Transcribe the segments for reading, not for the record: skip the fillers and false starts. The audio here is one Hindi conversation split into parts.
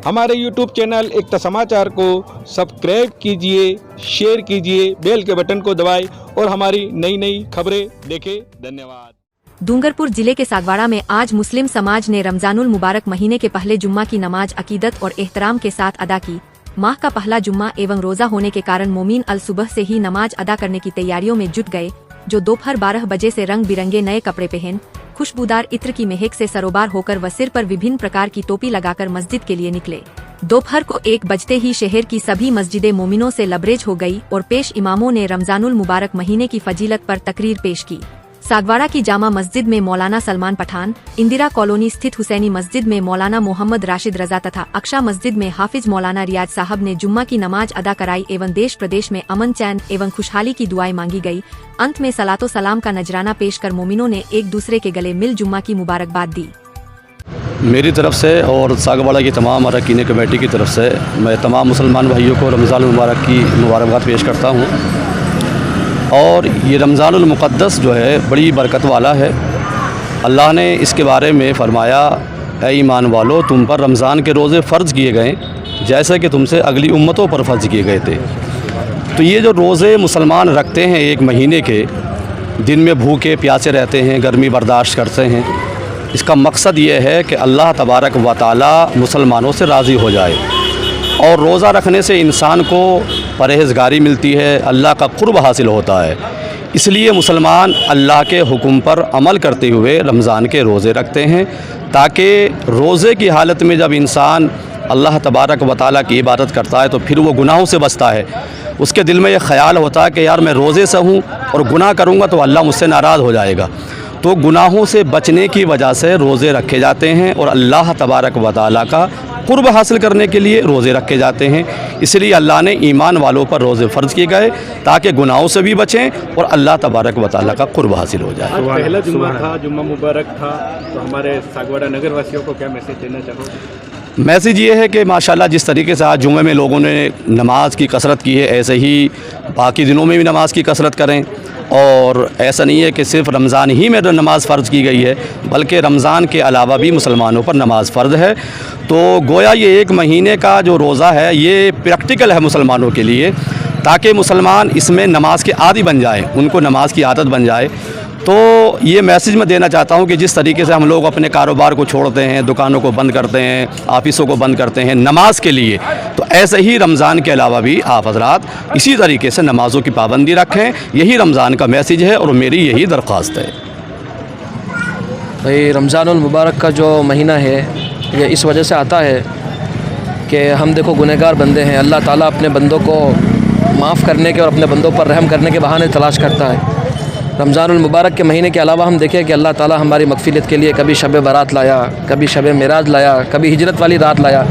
हमारे YouTube चैनल एकता समाचार को सब्सक्राइब कीजिए, शेयर कीजिए, बेल के बटन को दबाएं और हमारी नई नई खबरें देखें। धन्यवाद। डूंगरपुर जिले के सागवाड़ा में आज मुस्लिम समाज ने रमजानुल मुबारक महीने के पहले जुम्मा की नमाज अकीदत और एहतराम के साथ अदा की। माह का पहला जुम्मा एवं रोजा होने के कारण मोमिन अल सुबह से ही नमाज अदा करने की तैयारियों में जुट गए, जो दोपहर 12 बजे से रंग बिरंगे नए कपड़े पहन खुशबूदार इत्र की महक से सरोबार होकर व सिर पर विभिन्न प्रकार की टोपी लगाकर मस्जिद के लिए निकले। दोपहर को 1 बजते ही शहर की सभी मस्जिदें मोमिनों से लबरेज हो गई और पेश इमामों ने रमजानुल मुबारक महीने की फजीलत पर तकरीर पेश की। सागवाड़ा की जामा मस्जिद में मौलाना सलमान पठान, इंदिरा कॉलोनी स्थित हुसैनी मस्जिद में मौलाना मोहम्मद राशिद रजा तथा अक्षा मस्जिद में हाफिज मौलाना रियाज साहब ने जुम्मा की नमाज अदा कराई एवं देश प्रदेश में अमन चैन एवं खुशहाली की दुआएं मांगी गई। अंत में सलातो सलाम का नजराना पेश कर मोमिनों ने एक दूसरे के गले मिल जुम्मा की मुबारकबाद दी। मेरी तरफ से और सागवाड़ा की तमाम अरकान कमेटी की तरफ से मैं तमाम मुसलमान भाइयों को रमज़ान मुबारक की मुबारकबाद पेश करता हूँ। और ये रमज़ानुल मुक़द्दस जो है बड़ी बरकत वाला है। अल्लाह ने इसके बारे में फ़रमाया, ऐ ईमान वालो, तुम पर रमज़ान के रोज़े फ़र्ज़ किए गए जैसे कि तुमसे अगली उम्मतों पर फ़र्ज़ किए गए थे। तो ये जो रोज़े मुसलमान रखते हैं एक महीने के, दिन में भूखे प्यासे रहते हैं, गर्मी बर्दाश्त करते हैं, इसका मकसद ये है कि अल्लाह तबारक व तआला मुसलमानों से राज़ी हो जाए। और रोज़ा रखने से इंसान को परहेज़गारी मिलती है, अल्लाह का क़ुर्ब हासिल होता है। इसलिए मुसलमान अल्लाह के हुक्म पर अमल करते हुए रमज़ान के रोज़े रखते हैं, ताकि रोज़े की हालत में जब इंसान अल्लाह तबारक व तआला की इबादत करता है तो फिर वो गुनाहों से बचता है। उसके दिल में ये ख़याल होता है कि यार मैं रोज़े से हूँ और गुनाह करूँगा तो अल्लाह मुझसे नाराज़ हो जाएगा। तो गुनाहों से बचने की वजह से रोज़े रखे जाते हैं और अल्लाह तबारक व तआला का क़ुर्ब हासिल करने के लिए रोज़े रखे जाते हैं। इसलिए अल्लाह ने ईमान वालों पर रोज़े फ़र्ज़ किए गए ताकि गुनाहों से भी बचें और अल्लाह तबारक व तआला का क़ुर्ब हासिल हो जाए। पहला जुम्मा था, जुम्मा मुबारक था, तो हमारे सागवाड़ा नगर वासियों को क्या मैसेज देना चाहोगे? मैसेज ये है कि माशाल्लाह जिस तरीके से आज जुम्मे में लोगों ने नमाज की कसरत की है, ऐसे ही बाकी दिनों में भी नमाज की कसरत करें। और ऐसा नहीं है कि सिर्फ़ रमज़ान ही में नमाज़ फ़र्ज़ की गई है, बल्कि रमज़ान के अलावा भी मुसलमानों पर नमाज़ फ़र्ज़ है। तो गोया ये एक महीने का जो रोज़ा है ये प्रैक्टिकल है मुसलमानों के लिए, ताकि मुसलमान इसमें नमाज के आदी बन जाए, उनको नमाज की आदत बन जाए। तो ये मैसेज मैं देना चाहता हूँ कि जिस तरीके से हम लोग अपने कारोबार को छोड़ते हैं, दुकानों को बंद करते हैं, ऑफिसों को बंद करते हैं नमाज के लिए, तो ऐसे ही रमज़ान के अलावा भी आप हज़रात इसी तरीके से नमाज़ों की पाबंदी रखें। यही रमज़ान का मैसेज है और मेरी यही दरख्वास्त है। भाई रमज़ानुल मुबारक का जो महीना है ये इस वजह से आता है कि हम देखो गुनहगार बंदे हैं, अल्लाह ताला अपने बंदों को माफ़ करने के और अपने बंदों पर रहम करने के बहाने तलाश करता है। रमज़ानुल मुबारक के महीने के अलावा हम देखें कि अल्लाह ताला हमारी मग़फ़िरत के लिए कभी शब बारात लाया, कभी शब मेराज लाया, कभी हिजरत वाली रात लाया।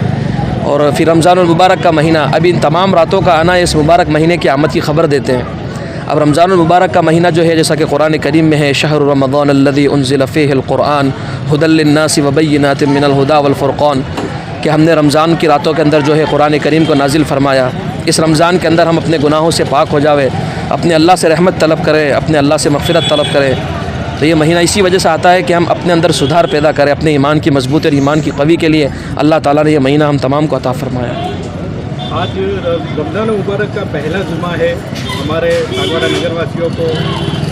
और फिर रमज़ानुल मुबारक का महीना, अभी इन तमाम रातों का आना इस मुबारक महीने की आमद की ख़बर देते हैं। अब रमज़ानुल मुबारक का महीना जो है, जैसा कि कुरान करीम में है, शहरु रमज़ान अल्लज़ी उन्ज़िल फ़ीहिल क़ुरआन हुदल लिन्नासि व बय्यिनातिन मिनल हुदा वल फ़ुरक़ान, कि हमने रमज़ान की रातों के अंदर जो है कुरान करीम को नाजिल फरमाया। इस रमज़ान के अंदर हम अपने गुनाहों से पाक हो जावे, अपने अल्लाह से रहमत तलब करें, अपने अल्लाह से मग़फ़िरत तलब करें। तो ये महीना इसी वजह से आता है कि हम अपने अंदर सुधार पैदा करें, अपने ईमान की मजबूती और ईमान की कवी के लिए अल्लाह ताला ने यह महीना हम तमाम को अता फरमाया। आज रमज़ान मुबारक का पहला जुम्मा है, हमारे सागवाड़ा नगर वासियों को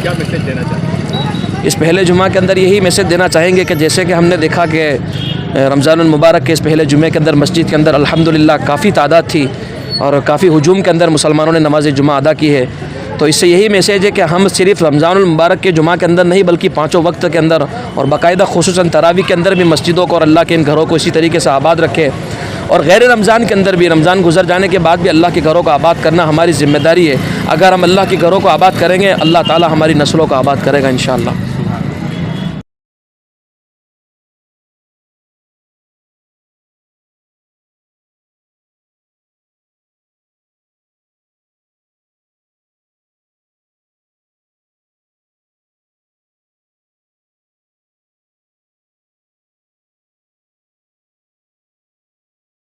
क्या मैसेज देना चाहते हैं? इस पहले जुम्मा के अंदर यही मैसेज देना चाहेंगे कि जैसे कि हमने देखा कि रमज़ानुल मुबारक के इस पहले जुम्मे के अंदर मस्जिद के अंदर अल्हम्दुलिल्लाह काफ़ी तादाद थी और काफ़ी हुजूम के अंदर मुसलमानों ने नमाज जुम्मा अदा की है। तो इससे यही मैसेज है कि हम सिर्फ रमज़ानुल मुबारक के जुम्मा के अंदर नहीं, बल्कि पाँचों वक्त के अंदर और बाकायदा खुसूसन तरावी के अंदर भी मस्जिदों को और अल्लाह के इन घरों को इसी तरीके से आबाद रखें। और गैर रमज़ान के अंदर भी, रमज़ान गुजर जाने के बाद भी अल्लाह के घरों को आबाद करना हमारी ज़िम्मेदारी है। अगर हम अल्लाह के घरों को आबाद करेंगे, अल्लाह ताला हमारी नस्लों को आबाद करेगा इंशाअल्लाह।